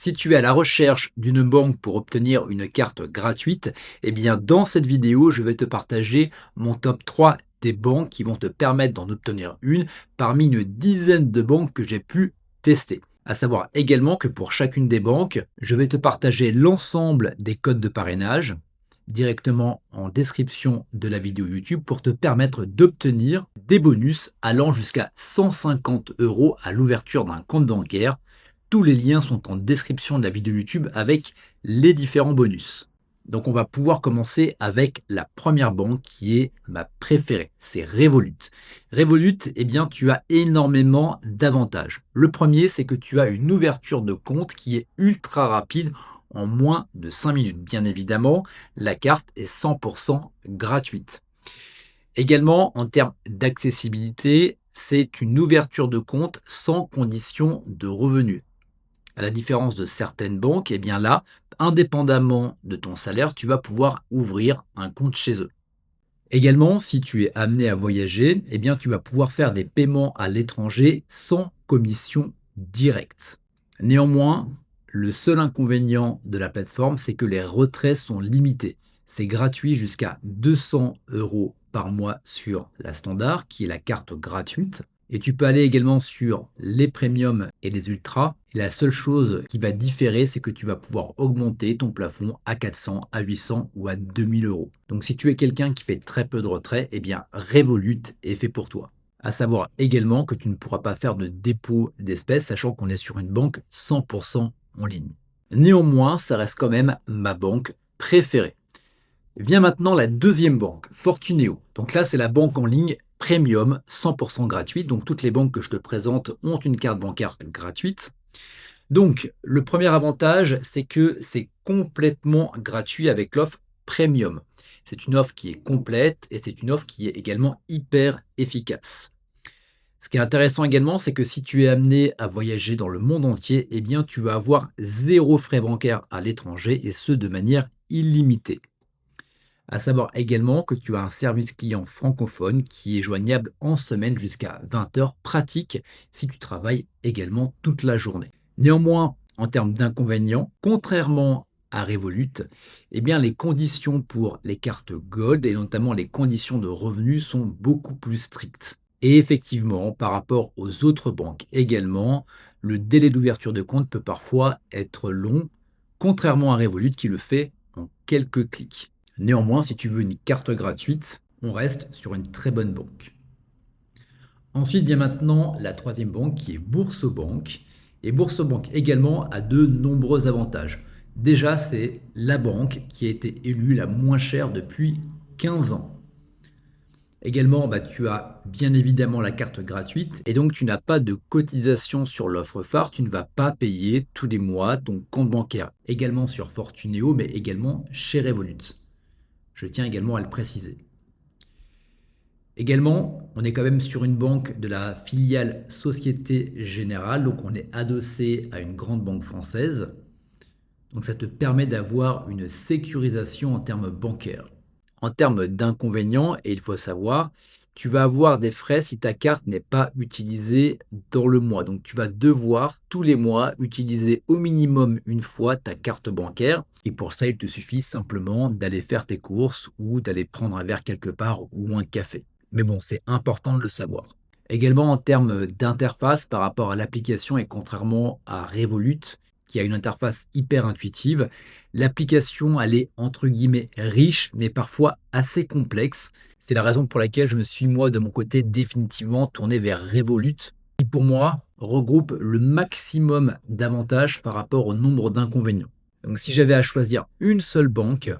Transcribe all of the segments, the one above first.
Si tu es à la recherche d'une banque pour obtenir une carte gratuite, eh bien dans cette vidéo, je vais te partager mon top 3 des banques qui vont te permettre d'en obtenir une parmi une dizaine de banques que j'ai pu tester. À savoir également que pour chacune des banques, je vais te partager l'ensemble des codes de parrainage directement en description de la vidéo YouTube pour te permettre d'obtenir des bonus allant jusqu'à 150 € à l'ouverture d'un compte bancaire. Tous les liens sont en description de la vidéo YouTube avec les différents bonus. Donc on va pouvoir commencer avec la première banque qui est ma préférée, c'est Revolut. Revolut, eh bien tu as énormément d'avantages. Le premier, c'est que tu as une ouverture de compte qui est ultra rapide en moins de 5 minutes. Bien évidemment, la carte est 100% gratuite. Également, en termes d'accessibilité, c'est une ouverture de compte sans condition de revenu. À la différence de certaines banques, eh bien là, indépendamment de ton salaire, tu vas pouvoir ouvrir un compte chez eux. Également, si tu es amené à voyager, eh bien tu vas pouvoir faire des paiements à l'étranger sans commission directe. Néanmoins, le seul inconvénient de la plateforme, c'est que les retraits sont limités. C'est gratuit jusqu'à 200 € par mois sur la standard, qui est la carte gratuite. Et tu peux aller également sur les premiums et les ultras. Et la seule chose qui va différer, c'est que tu vas pouvoir augmenter ton plafond à 400, à 800 ou à 2000 €. Donc si tu es quelqu'un qui fait très peu de retraits, eh bien Revolut est fait pour toi. À savoir également que tu ne pourras pas faire de dépôt d'espèces, sachant qu'on est sur une banque 100% en ligne. Néanmoins, ça reste quand même ma banque préférée. Vient maintenant la deuxième banque, Fortuneo. Donc là, c'est la banque en ligne premium, 100% gratuite. Donc toutes les banques que je te présente ont une carte bancaire gratuite. Donc le premier avantage, c'est que c'est complètement gratuit avec l'offre premium. C'est une offre qui est complète et c'est une offre qui est également hyper efficace. Ce qui est intéressant également, c'est que si tu es amené à voyager dans le monde entier, eh bien tu vas avoir zéro frais bancaires à l'étranger et ce de manière illimitée. À savoir également que tu as un service client francophone qui est joignable en semaine jusqu'à 20 heures, pratique si tu travailles également toute la journée. Néanmoins, en termes d'inconvénients, contrairement à Revolut, eh bien les conditions pour les cartes Gold et notamment les conditions de revenus sont beaucoup plus strictes. Et effectivement, par rapport aux autres banques également, le délai d'ouverture de compte peut parfois être long, contrairement à Revolut qui le fait en quelques clics. Néanmoins, si tu veux une carte gratuite, on reste sur une très bonne banque. Ensuite vient maintenant la troisième banque qui est Boursobank. Et Boursobank également a de nombreux avantages. Déjà, c'est la banque qui a été élue la moins chère depuis 15 ans. Également, tu as bien évidemment la carte gratuite et donc tu n'as pas de cotisation sur l'offre phare, tu ne vas pas payer tous les mois ton compte bancaire, également sur Fortuneo, mais également chez Revolut. Je tiens également à le préciser. Également, on est quand même sur une banque de la filiale Société Générale, donc on est adossé à une grande banque française. Donc ça te permet d'avoir une sécurisation en termes bancaires. En termes d'inconvénients, et il faut savoir, tu vas avoir des frais si ta carte n'est pas utilisée dans le mois. Donc tu vas devoir tous les mois utiliser au minimum une fois ta carte bancaire. Et pour ça, il te suffit simplement d'aller faire tes courses ou d'aller prendre un verre quelque part ou un café. Mais bon, c'est important de le savoir. Également en termes d'interface par rapport à l'application et contrairement à Revolut, qui a une interface hyper intuitive, l'application elle est entre guillemets riche mais parfois assez complexe. C'est la raison pour laquelle je me suis moi de mon côté définitivement tourné vers Revolut, qui pour moi regroupe le maximum d'avantages par rapport au nombre d'inconvénients. Donc si j'avais à choisir une seule banque,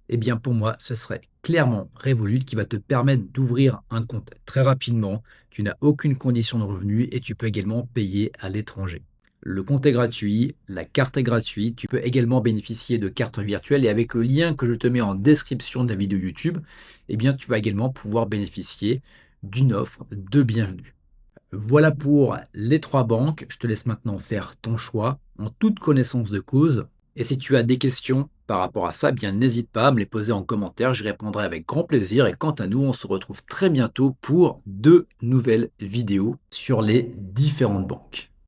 eh bien pour moi, ce serait clairement Revolut qui va te permettre d'ouvrir un compte très rapidement. Tu n'as aucune condition de revenu et tu peux également payer à l'étranger. Le compte est gratuit, la carte est gratuite, tu peux également bénéficier de cartes virtuelles et avec le lien que je te mets en description de la vidéo YouTube, eh bien tu vas également pouvoir bénéficier d'une offre de bienvenue. Voilà pour les trois banques. Je te laisse maintenant faire ton choix en toute connaissance de cause. Et si tu as des questions par rapport à ça, bien n'hésite pas à me les poser en commentaire. J'y répondrai avec grand plaisir. Et quant à nous, on se retrouve très bientôt pour de nouvelles vidéos sur les différentes banques.